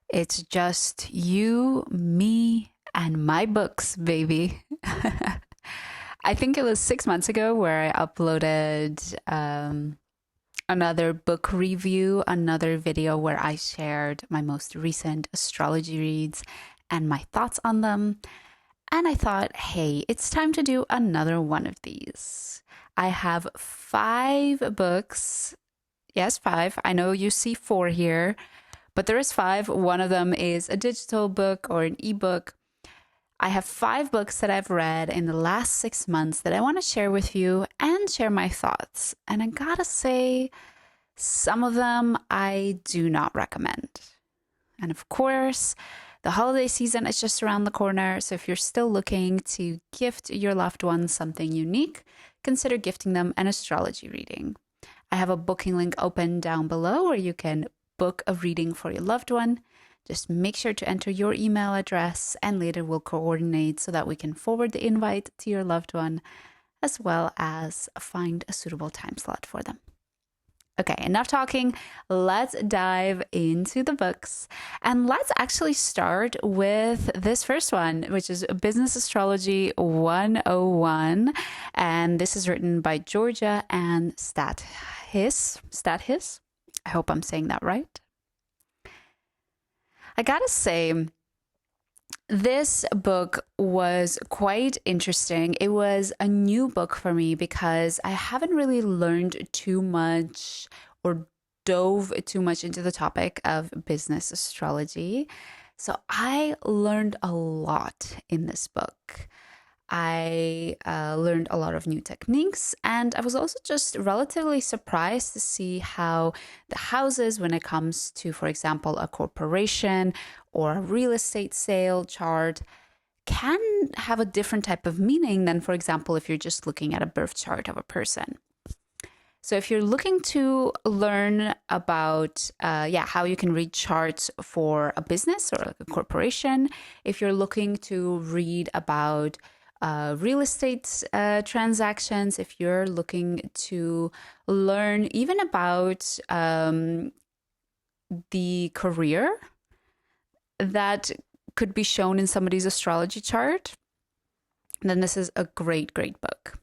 It's just you, me, and my books, baby. I think it was 6 months ago where I uploaded another book review, another video where I shared my most recent astrology reads and my thoughts on them. And I thought, hey, it's time to do another one of these. I have 5 books. Yes, 5. I know you see 4 here, but there is 5. One of them is a digital book or an ebook. I have 5 books that I've read in the last 6 months that I want to share with you and share my thoughts. And I gotta say, some of them I do not recommend. And of course, the holiday season is just around the corner. So if you're still looking to gift your loved ones something unique, consider gifting them an astrology reading. I have a booking link open down below where you can book a reading for your loved one. Just make sure to enter your email address and later we'll coordinate so that we can forward the invite to your loved one as well as find a suitable time slot for them. Okay, enough talking. Let's dive into the books. And let's actually start with this first one, which is Business Astrology 101. And this is written by Georgia and Stathis. I hope I'm saying that right. I gotta say, this book was quite interesting. It was a new book for me because I haven't really learned too much or dove too much into the topic of business astrology. So I learned a lot in this book. I learned a lot of new techniques, and I was also just relatively surprised to see how the houses, when it comes to, for example, a corporation or a real estate sale chart, can have a different type of meaning than, for example, if you're just looking at a birth chart of a person. So if you're looking to learn about how you can read charts for a business or a corporation, if you're looking to read about real estate transactions, if you're looking to learn even about the career that could be shown in somebody's astrology chart, then this is a great, great book.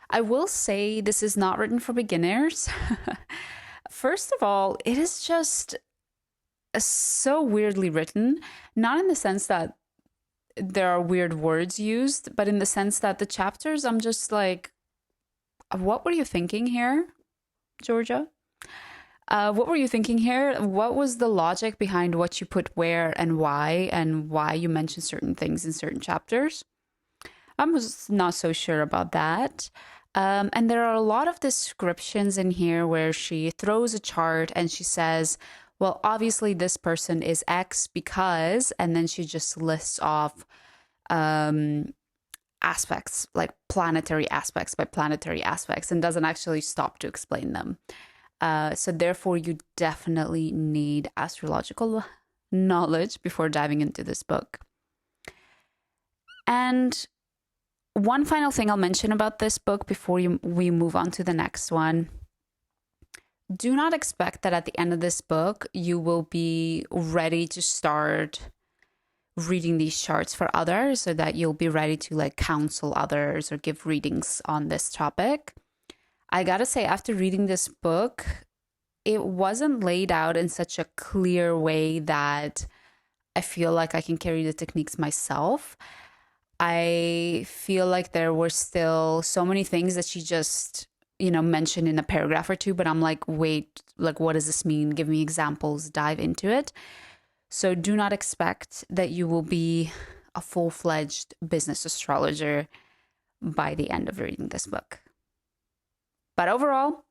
I will say this is not written for beginners. First of all, it is just so weirdly written, not in the sense that there are weird words used, but in the sense that the chapters, I'm just like, what were you thinking here, Georgia? What were you thinking here? What was the logic behind what you put where and why you mentioned certain things in certain chapters? I was not so sure about that. And there are a lot of descriptions in here where she throws a chart and she says, well, obviously this person is X because, and then she just lists off aspects, like planetary aspects by planetary aspects, and doesn't actually stop to explain them. So therefore, you definitely need astrological knowledge before diving into this book. And one final thing I'll mention about this book before we move on to the next one. Do not expect that at the end of this book, you will be ready to start reading these charts for others, so that you'll be ready to like counsel others or give readings on this topic. I gotta say, after reading this book, it wasn't laid out in such a clear way that I feel like I can carry the techniques myself. I feel like there were still so many things that she just mention in a paragraph or two, but I'm like, wait, like, what does this mean? Give me examples, dive into it. So do not expect that you will be a full-fledged business astrologer by the end of reading this book. But overall,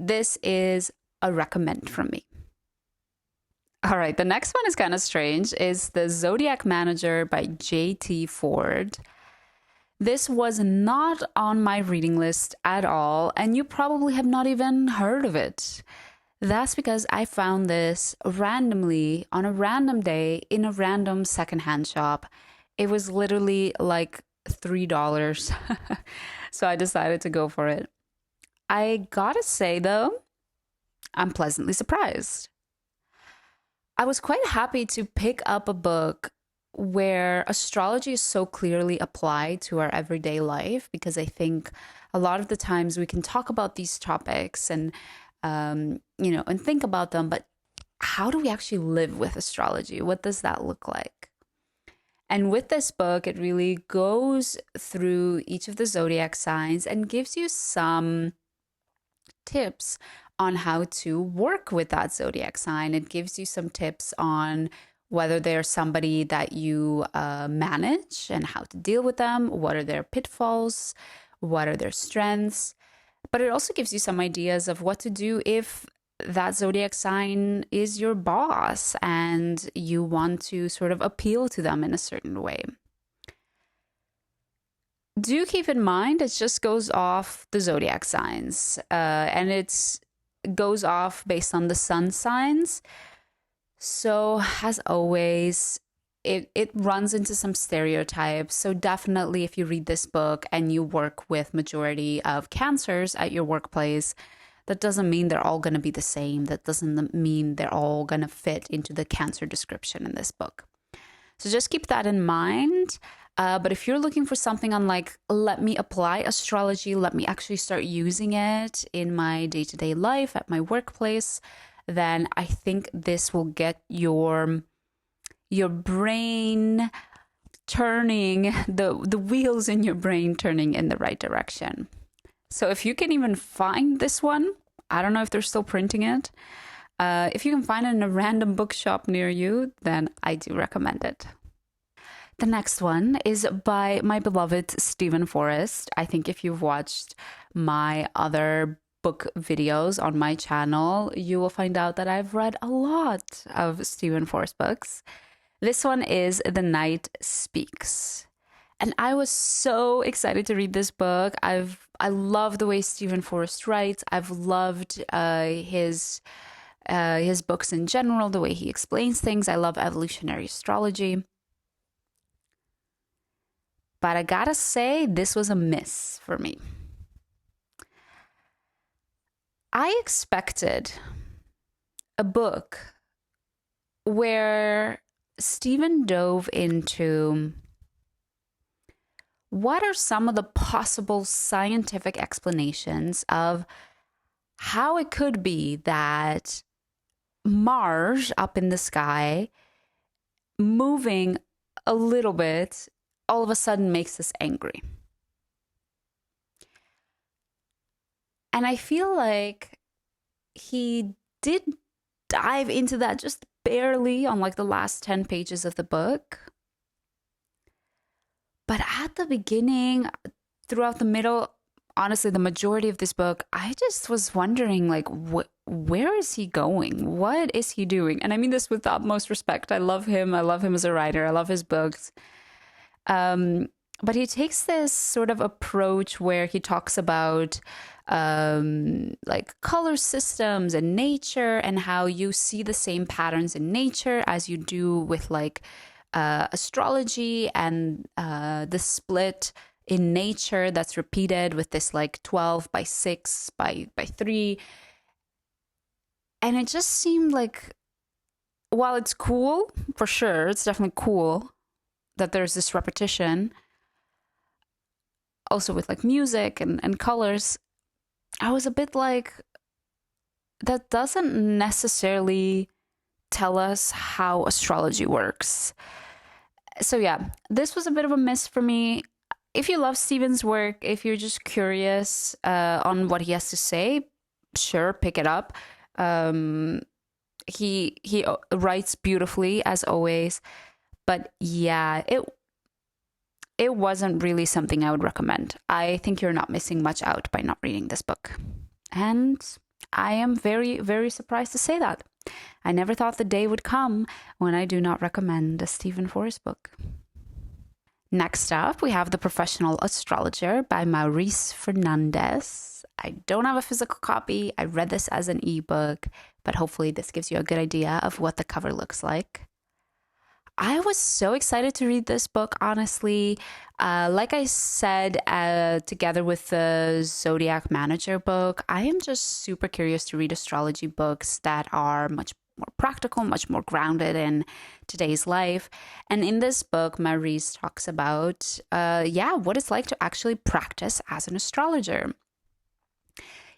this is a recommend from me. All right, the next one is kind of strange. Is the Zodiac Manager by J.T. Ford. This was not on my reading list at all, and you probably have not even heard of it. That's because I found this randomly on a random day in a random secondhand shop. It was literally like $3. So I decided to go for it. I gotta say though, I'm pleasantly surprised. I was quite happy to pick up a book where astrology is so clearly applied to our everyday life, because I think a lot of the times we can talk about these topics and and think about them, but how do we actually live with astrology? What does that look like? And with this book, it really goes through each of the zodiac signs and gives you some tips on how to work with that zodiac sign. It gives you some tips on whether they're somebody that you manage and how to deal with them, what are their pitfalls, what are their strengths. But it also gives you some ideas of what to do if that zodiac sign is your boss and you want to sort of appeal to them in a certain way. Do keep in mind, it just goes off the zodiac signs, and it goes off based on the sun signs. So, as always, it runs into some stereotypes. So definitely, if you read this book and you work with majority of Cancers at your workplace, that doesn't mean they're all going to be the same. That doesn't mean they're all going to fit into the Cancer description in this book. So just keep that in mind. But if you're looking for something on like, let me apply astrology, let me actually start using it in my day-to-day life at my workplace, then I think this will get your brain turning, the wheels in your brain turning in the right direction. So if you can even find this one, I don't know if they're still printing it. If you can find it in a random bookshop near you, then I do recommend it. The next one is by my beloved Stephen Forrest. I think if you've watched my other book videos on my channel, you will find out that I've read a lot of Stephen Forrest books. This one is The Night Speaks. And I was so excited to read this book. I love the way Stephen Forrest writes. I've loved his books in general, the way he explains things. I love evolutionary astrology. But I gotta say, this was a miss for me. I expected a book where Stephen dove into what are some of the possible scientific explanations of how it could be that Mars up in the sky moving a little bit all of a sudden makes us angry. And I feel like he did dive into that just barely on like the last 10 pages of the book. But at the beginning, throughout the middle, honestly, the majority of this book, I just was wondering, like, where is he going? What is he doing? And I mean this with the utmost respect. I love him. I love him as a writer. I love his books. But he takes this sort of approach where he talks about like color systems and nature, and how you see the same patterns in nature as you do with like astrology, and the split in nature that's repeated with this like 12 by 6 by 3. And it just seemed like, while it's cool, for sure, it's definitely cool that there's this repetition, also with like music and colors, I was a bit like, that doesn't necessarily tell us how astrology works. So yeah, this was a bit of a miss for me. If you love Stephen's work, if you're just curious on what he has to say, sure, pick it up. He writes beautifully as always, but yeah, it wasn't really something I would recommend. I think you're not missing much out by not reading this book. And I am very, very surprised to say that. I never thought the day would come when I do not recommend a Stephen Forrest book. Next up, we have The Professional Astrologer by Maurice Fernandez. I don't have a physical copy. I read this as an ebook, but hopefully this gives you a good idea of what the cover looks like. I was so excited to read this book, honestly. Like I said, together with the Zodiac Manager book, I am just super curious to read astrology books that are much more practical, much more grounded in today's life. And in this book, Maurice talks about, what it's like to actually practice as an astrologer.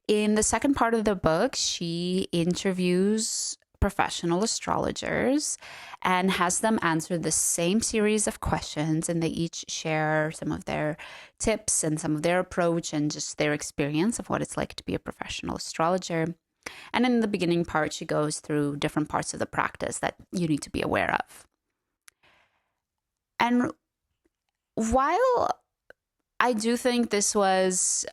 In the second part of the book, she interviews professional astrologers and has them answer the same series of questions, and they each share some of their tips and some of their approach and just their experience of what it's like to be a professional astrologer. And in the beginning part, she goes through different parts of the practice that you need to be aware of. And while I do think this was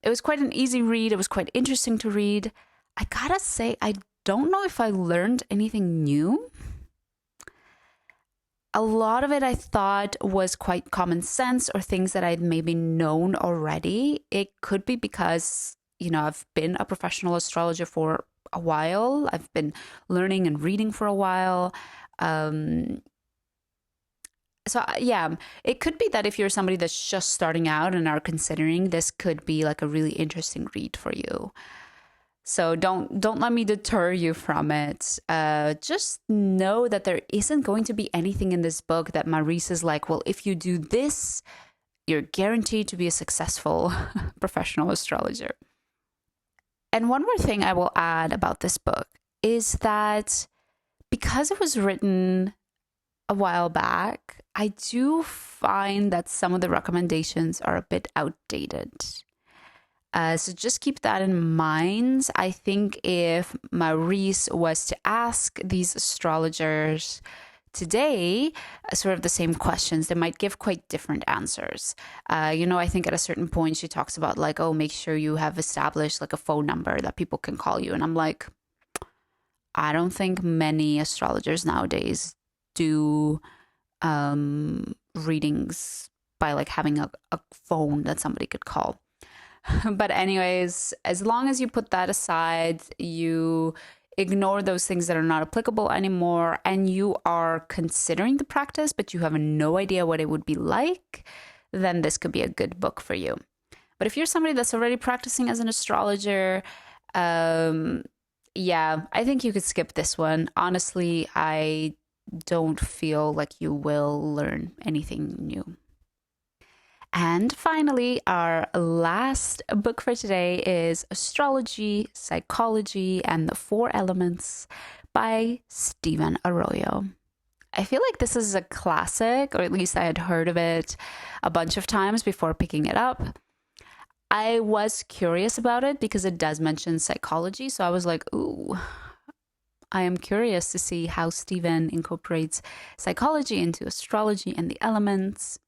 it was quite an easy read, it was quite interesting to read, I gotta say, I don't know if I learned anything new. A lot of it I thought was quite common sense or things that I'd maybe known already. It could be because, I've been a professional astrologer for a while. I've been learning and reading for a while. It could be that if you're somebody that's just starting out and are considering, this could be like a really interesting read for you. So don't let me deter you from it. Just know that there isn't going to be anything in this book that Maurice is like, well, if you do this, you're guaranteed to be a successful professional astrologer. And one more thing I will add about this book is that because it was written a while back, I do find that some of the recommendations are a bit outdated. So just keep that in mind. I think if Maurice was to ask these astrologers today sort of the same questions, they might give quite different answers. I think at a certain point she talks about like, oh, make sure you have established like a phone number that people can call you. And I'm like, I don't think many astrologers nowadays do readings by like having a phone that somebody could call. But anyways, as long as you put that aside, you ignore those things that are not applicable anymore, and you are considering the practice, but you have no idea what it would be like, then this could be a good book for you. But if you're somebody that's already practicing as an astrologer, I think you could skip this one. Honestly, I don't feel like you will learn anything new. And finally, our last book for today is Astrology, Psychology, and the Four Elements by Stephen Arroyo. I feel like this is a classic, or at least I had heard of it a bunch of times before picking it up. I was curious about it because it does mention psychology, so I was like, ooh, I am curious to see how Stephen incorporates psychology into astrology and the elements.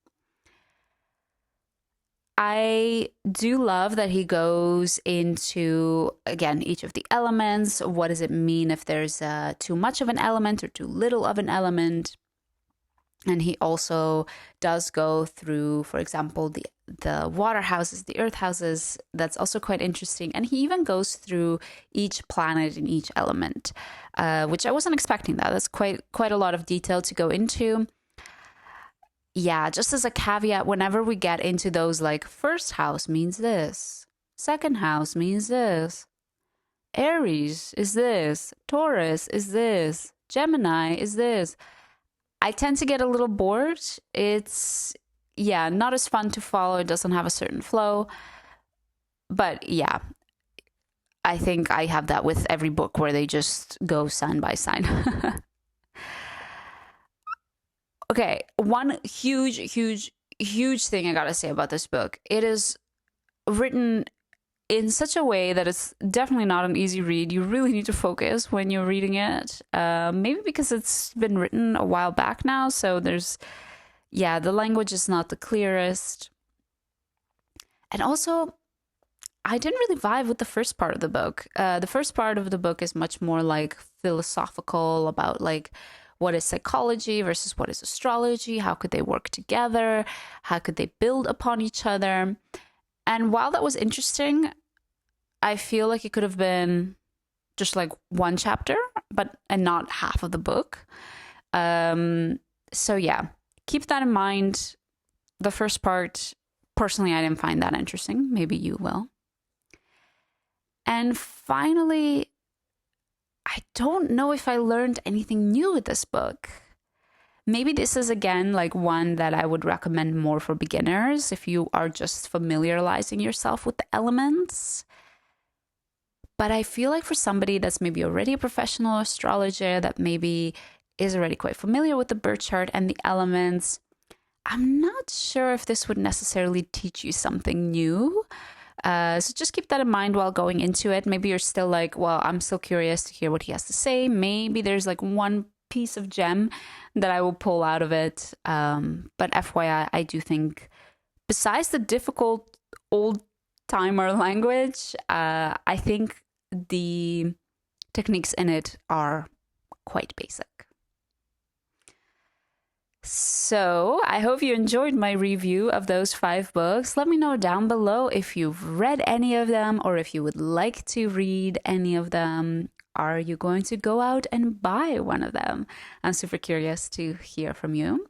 I do love that he goes into, again, each of the elements. What does it mean if there's too much of an element or too little of an element? And he also does go through, for example, the water houses, the earth houses. That's also quite interesting. And he even goes through each planet in each element, which I wasn't expecting that. That's quite a lot of detail to go into. Yeah, just as a caveat, whenever we get into those, like, first house means this, second house means this, Aries is this, Taurus is this, Gemini is this, I tend to get a little bored. It's, not as fun to follow. It doesn't have a certain flow. But yeah, I think I have that with every book where they just go sign by sign. Okay, one huge thing I gotta say about this book. It is written in such a way that it's definitely not an easy read. You really need to focus when you're reading it. Maybe because it's been written a while back now, so the language is not the clearest. And also, I didn't really vibe with the first part of the book. The first part of the book is much more like philosophical about like, what is psychology versus what is astrology? How could they work together? How could they build upon each other? And while that was interesting, I feel like it could have been just like one chapter, and not half of the book. So yeah, keep that in mind. The first part, personally, I didn't find that interesting. Maybe you will. And finally, I don't know if I learned anything new with this book. Maybe this is again like one that I would recommend more for beginners if you are just familiarizing yourself with the elements. But I feel like for somebody that's maybe already a professional astrologer, that maybe is already quite familiar with the birth chart and the elements, I'm not sure if this would necessarily teach you something new. So just keep that in mind while going into it. Maybe you're still like, well, I'm still curious to hear what he has to say. Maybe there's like one piece of gem that I will pull out of it. But FYI, I do think besides the difficult old timer language, I think the techniques in it are quite basic. So I hope you enjoyed my review of those 5 books. Let me know down below if you've read any of them or if you would like to read any of them. Are you going to go out and buy one of them? I'm super curious to hear from you.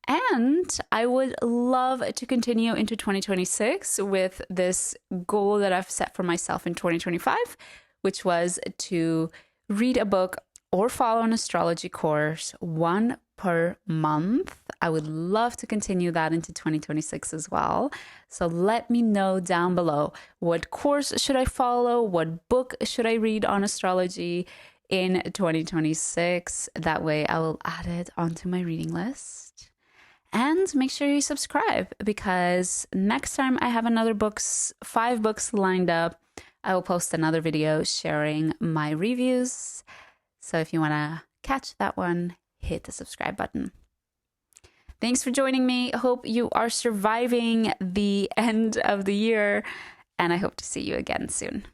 And I would love to continue into 2026 with this goal that I've set for myself in 2025, which was to read a book or follow an astrology course, 1 per month. I would love to continue that into 2026 as well. So let me know down below, what course should I follow? What book should I read on astrology in 2026? That way I will add it onto my reading list. And make sure you subscribe, because next time I have another 5 books lined up, I will post another video sharing my reviews. So if you want to catch that one, hit the subscribe button. Thanks for joining me. Hope you are surviving the end of the year, and I hope to see you again soon.